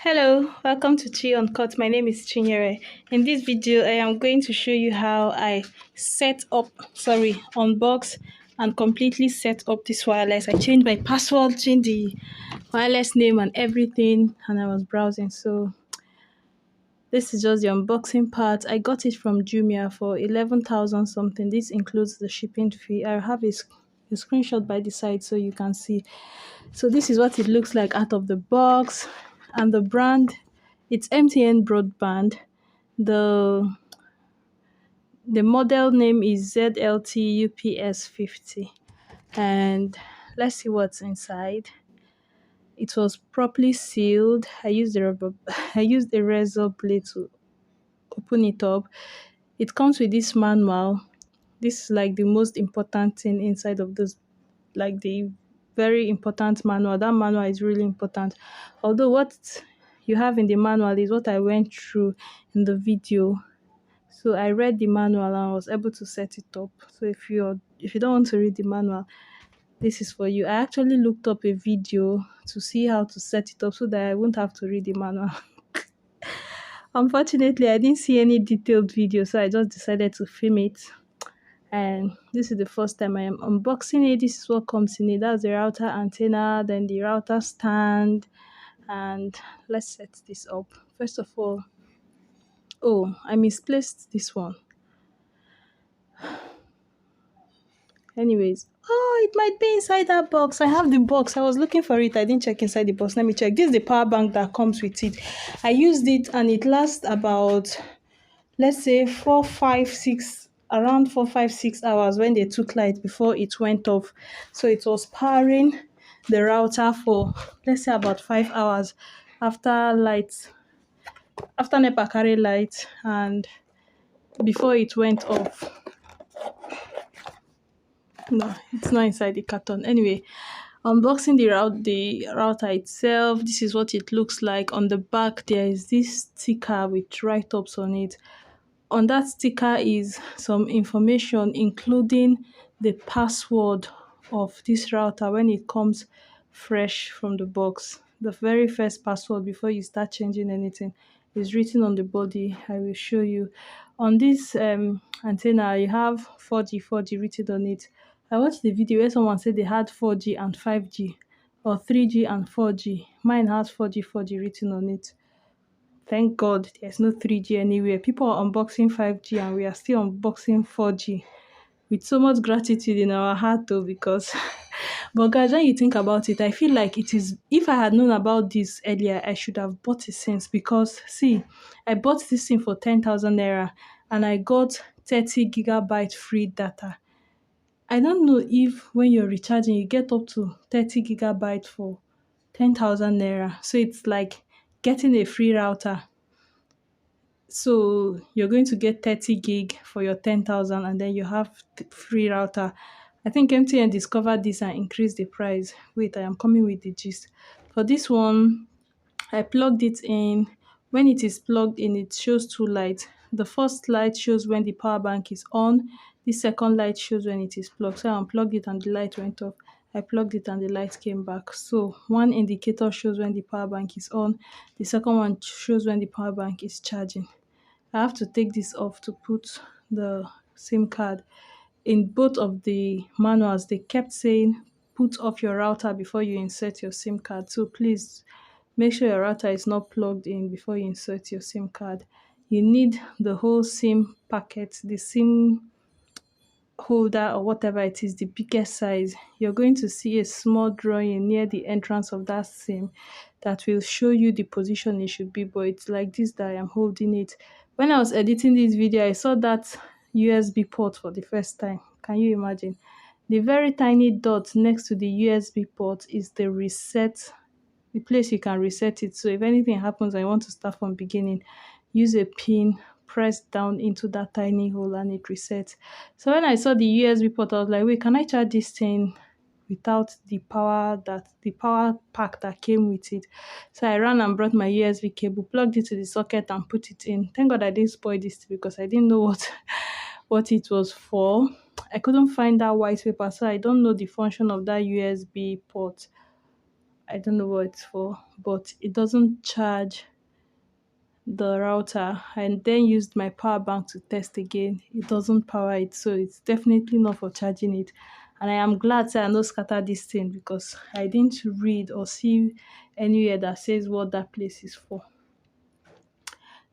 Hello, welcome to Chi Uncut. My name is Chinyere. In this video, I am going to show you how I unbox and completely set up this wireless. I changed my password, changed the wireless name and everything, and I was browsing. So this is just the unboxing part. I got it from Jumia for 11,000 something. This includes the shipping fee. I have a screenshot by the side so you can see. So this is what it looks like out of the box, and the brand, it's MTN broadband. The the model name is ZLT UPS 50, and let's see what's inside. It was properly sealed. I used a razor blade to open it up. It comes with this manual. This is like the most important thing inside of this, like the very important manual. That manual is really important. Although what you have in the manual is what I went through in the video. So I read the manual and I was able to set it up. So if you don't want to read the manual, this is for you. I actually looked up a video to see how to set it up so that I won't have to read the manual. Unfortunately, I didn't see any detailed video, so I just decided to film it. And this is the first time I am unboxing it. This is what comes in it. That's the router antenna, then the router stand, and let's set this up. First of all, oh, I misplaced this one. Anyways, oh, it might be inside that box. I have the box. I was looking for it. I didn't check inside the box. Let me check. This is the power bank that comes with it. I used it and it lasts about, let's say, 4 5 6 hours when they took light before it went off. So it was powering the router for, let's say, about 5 hours after NEPA carry light and before it went off. No, it's not inside the carton. Anyway, unboxing the router itself. This is what it looks like. On the back, there is this sticker with write-ups on it. On that sticker is some information, including the password of this router when it comes fresh from the box. The very first password before you start changing anything is written on the body. I will show you. On this antenna, you have 4G written on it. I watched the video where someone said they had 4G and 5G, or 3G and 4G. Mine has 4G written on it. Thank God there's no 3G anywhere. People are unboxing 5G and we are still unboxing 4G with so much gratitude in our heart though, because but guys, when you think about it, I feel like it is, if I had known about this earlier, I should have bought it since, because see, I bought this thing for 10,000 naira and I got 30 gigabyte free data. I don't know if when you're recharging you get up to 30 gigabyte for 10,000 naira. So it's like getting a free router. So you're going to get 30 gig for your 10,000 and then you have free router. I think MTN discovered this and increased the price. Wait, I am coming with the gist. For this one, I plugged it in. When it is plugged in, it shows two lights. The first light shows when the power bank is on. The second light shows when it is plugged. So I unplugged it and the light went off. I plugged it and the light came back. So one indicator shows when the power bank is on. The second one shows when the power bank is charging. I have to take this off to put the SIM card. In both of the manuals, they kept saying put off your router before you insert your SIM card. So please make sure your router is not plugged in before you insert your SIM card. You need the whole SIM packet, the SIM holder or whatever it is, the biggest size. You're going to see a small drawing near the entrance of that SIM that will show you the position it should be, but it's like this that I am holding it. When I was editing this video, I saw that USB port for the first time. Can you imagine? The very tiny dot next to the USB port is the place you can reset it. So if anything happens and you want to start from beginning, use a pin, press down into that tiny hole and it resets. So when I saw the USB port, I was like, wait, can I charge this thing without the power pack that came with it? So I ran and brought my USB cable, plugged it to the socket and put it in. Thank God I didn't spoil this because I didn't know what it was for. I couldn't find that white paper, so I don't know the function of that USB port. I don't know what it's for, but it doesn't charge the router. And then used my power bank to test again. It doesn't power it, so it's definitely not for charging it. And I am glad say I no scatter this thing because I didn't read or see anywhere that says what that place is for.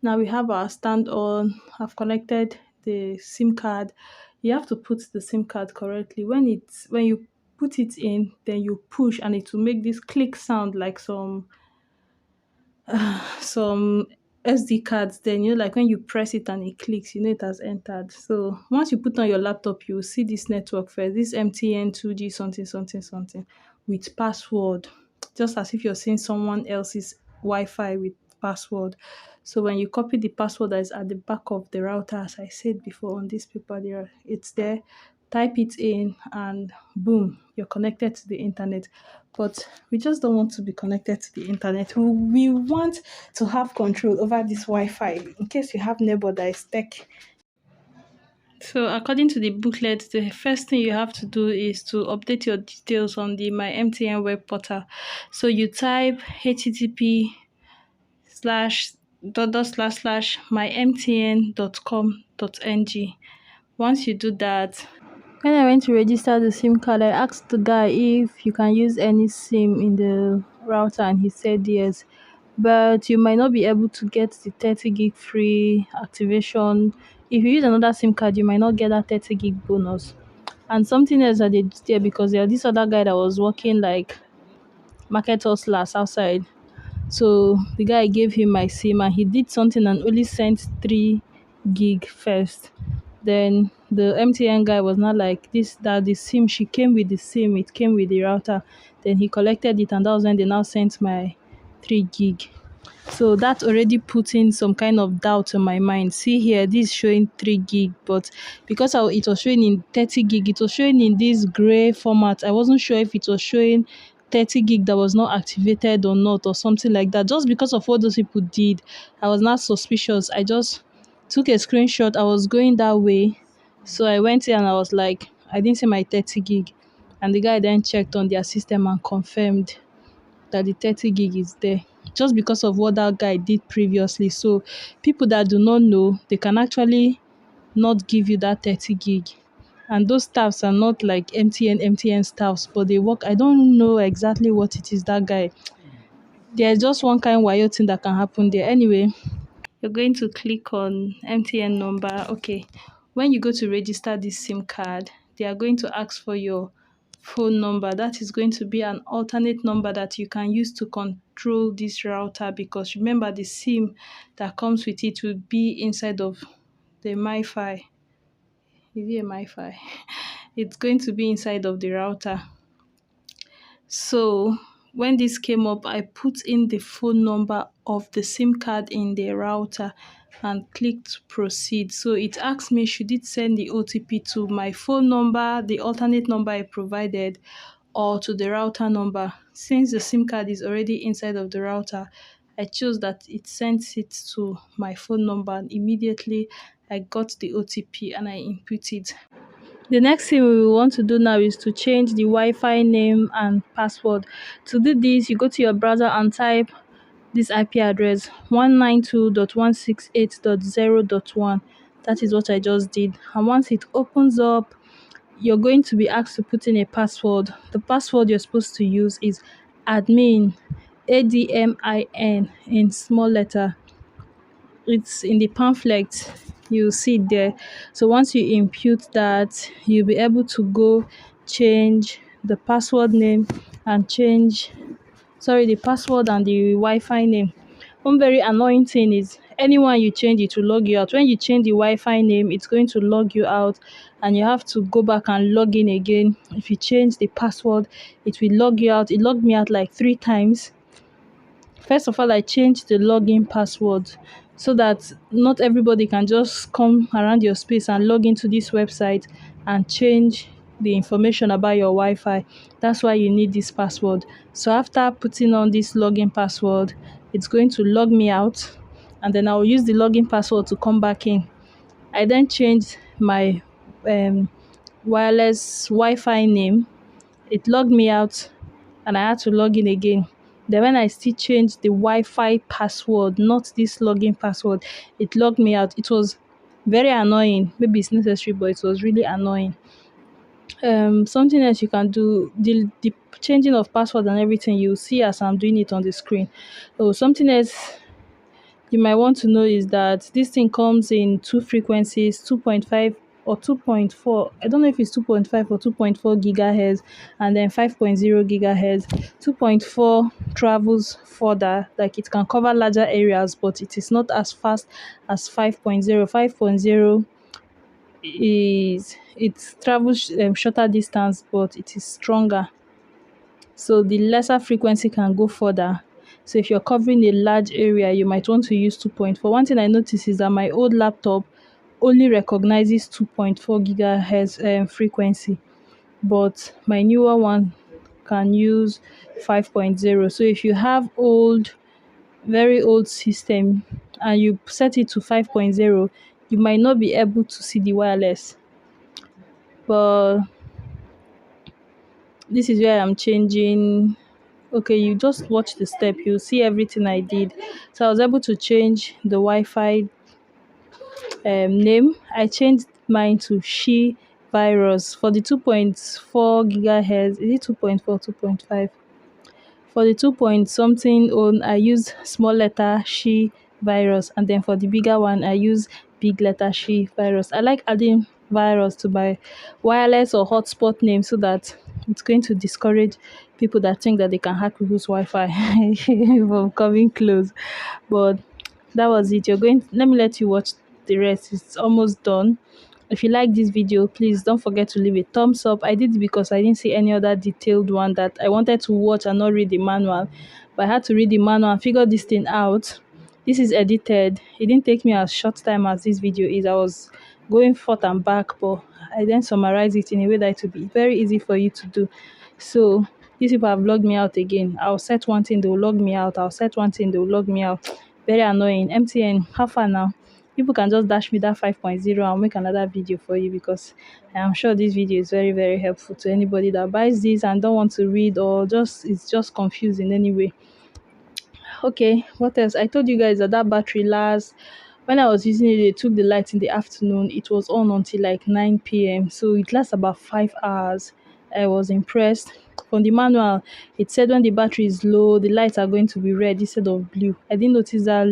Now we have our stand on. I've connected the SIM card. You have to put the SIM card correctly. When you put it in, then you push and it will make this click sound like some SD cards. Then like when you press it and it clicks, it has entered. So once you put on your laptop, you will see this network first, this MTN 2G something something something with password, just as if you're seeing someone else's Wi-Fi with password. So when you copy the password that is at the back of the router, as I said before on this paper, it's there. Type it in and boom, you're connected to the internet. But we just don't want to be connected to the internet. We want to have control over this Wi-Fi in case you have neighbor that is tech. So according to the booklet, the first thing you have to do is to update your details on the My MTN web portal. So you type http slash dot dot slash slash mymtn.com.ng. Once you do that, when I went to register the SIM card, I asked the guy if you can use any SIM in the router, and he said yes. But you might not be able to get the 30 gig free activation. If you use another SIM card, you might not get that 30 gig bonus. And something else that they did there, because there was this other guy that was working like market hustlers outside. So the guy gave him my SIM and he did something and only sent 3 gig first. Then the MTN guy was not like this, that the SIM, she came with the SIM, it came with the router. Then he collected it and that was when they now sent my 3 gig. So that already put in some kind of doubt in my mind. See here, this is showing 3 gig, but because it was showing in 30 gig, it was showing in this gray format. I wasn't sure if it was showing 30 gig that was not activated or not, or something like that. Just because of what those people did, I was not suspicious. I just took a screenshot. I was going that way. So I went here and I was like, I didn't see my 30 gig. And the guy then checked on their system and confirmed that the 30 gig is there, just because of what that guy did previously. So people that do not know, they can actually not give you that 30 gig. And those staffs are not like MTN staffs, but they work. I don't know exactly what it is, that guy. There's just one kind of wild thing that can happen there. Anyway, you're going to click on MTN number. Okay, when you go to register this SIM card, they are going to ask for your phone number. That is going to be an alternate number that you can use to control this router, because remember the SIM that comes with it will be inside of the MiFi. Is it a MiFi? It's going to be inside of the router. So when this came up, I put in the phone number of the SIM card in the router and clicked proceed. So it asked me, should it send the OTP to my phone number, the alternate number I provided, or to the router number. Since the SIM card is already inside of the router, I chose that it sends it to my phone number, and immediately I got the OTP and I input it. The next thing we will want to do now is to change the Wi-Fi name and password. To do this, you go to your browser and type this IP address 192.168.0.1. That is what I just did. And once it opens up, you're going to be asked to put in a password. The password you're supposed to use is admin, ADMIN in small letter. It's in the pamphlet, you see it there. So once you input that, you'll be able to go change the password name and the password and the Wi-Fi name. One very annoying thing is anyone you change, it will log you out. When you change the Wi-Fi name, it's going to log you out and you have to go back and log in again. If you change the password, it will log you out. It logged me out like 3 times. First of all, I changed the login password so that not everybody can just come around your space and log into this website and change the information about your Wi-Fi. That's why you need this password. So after putting on this login password, it's going to log me out, and then I'll use the login password to come back in. I then changed my wireless Wi-Fi name. It logged me out. and I had to log in again. Then when I still changed the Wi-Fi password, not this login password, it logged me out. It was very annoying. Maybe it's necessary, but it was really annoying. Something else you can do, the changing of password and everything, you see as I'm doing it on the screen. Oh, something else you might want to know is that this thing comes in two frequencies, 2.5 or 2.4. I don't know if it's 2.5 or 2.4 gigahertz, and then 5.0 gigahertz. 2.4 travels further, like it can cover larger areas, but it is not as fast as 5.0. 5.0 is it travels shorter distance, but it is stronger. So the lesser frequency can go further. So if you're covering a large area, you might want to use 2.4. One thing I noticed is that my old laptop only recognizes 2.4 gigahertz frequency, but my newer one can use 5.0. So if you have very old system and you set it to 5.0, you might not be able to see the wireless. But this is where I'm changing. Okay, you just watch the step, you see everything I did. So I was able to change the Wi-Fi name. I changed mine to She Virus for the 2.4 gigahertz. Is it 2.4, 2.5? For the 2 point something on, I use small letter She Virus, and then for the bigger one, I use big letter She Virus. I like adding virus to my wireless or hotspot name so that it's going to discourage people that think that they can hack people's Wi-Fi from coming close. But that was it. Let me let you watch the rest. It's almost done. If you like this video, please don't forget to leave a thumbs up. I did it because I didn't see any other detailed one that I wanted to watch and not read the manual. But I had to read the manual and figure this thing out. This is edited. It didn't take me as short time as this video is. I was going forth and back, but I then summarize it in a way that it will be very easy for you to do. So these people have logged me out again. I'll set one thing, they'll log me out. I'll set one thing, they'll log me out. Very annoying. MTN, how far now? People can just dash me that 5.0 and make another video for you, because I am sure this video is very, very helpful to anybody that buys this and don't want to read, or just it's just confusing anyway. Okay, what else? I told you guys that battery lasts. When I was using it, it took the light in the afternoon. It was on until like 9 p.m. So it lasts about 5 hours. I was impressed. From the manual, it said when the battery is low, the lights are going to be red instead of blue. I didn't notice that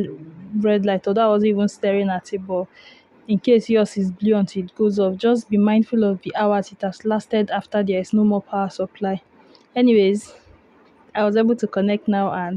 red light, although I wasn't even staring at it. But in case yours is blue until it goes off, just be mindful of the hours it has lasted after there is no more power supply. Anyways, I was able to connect now, and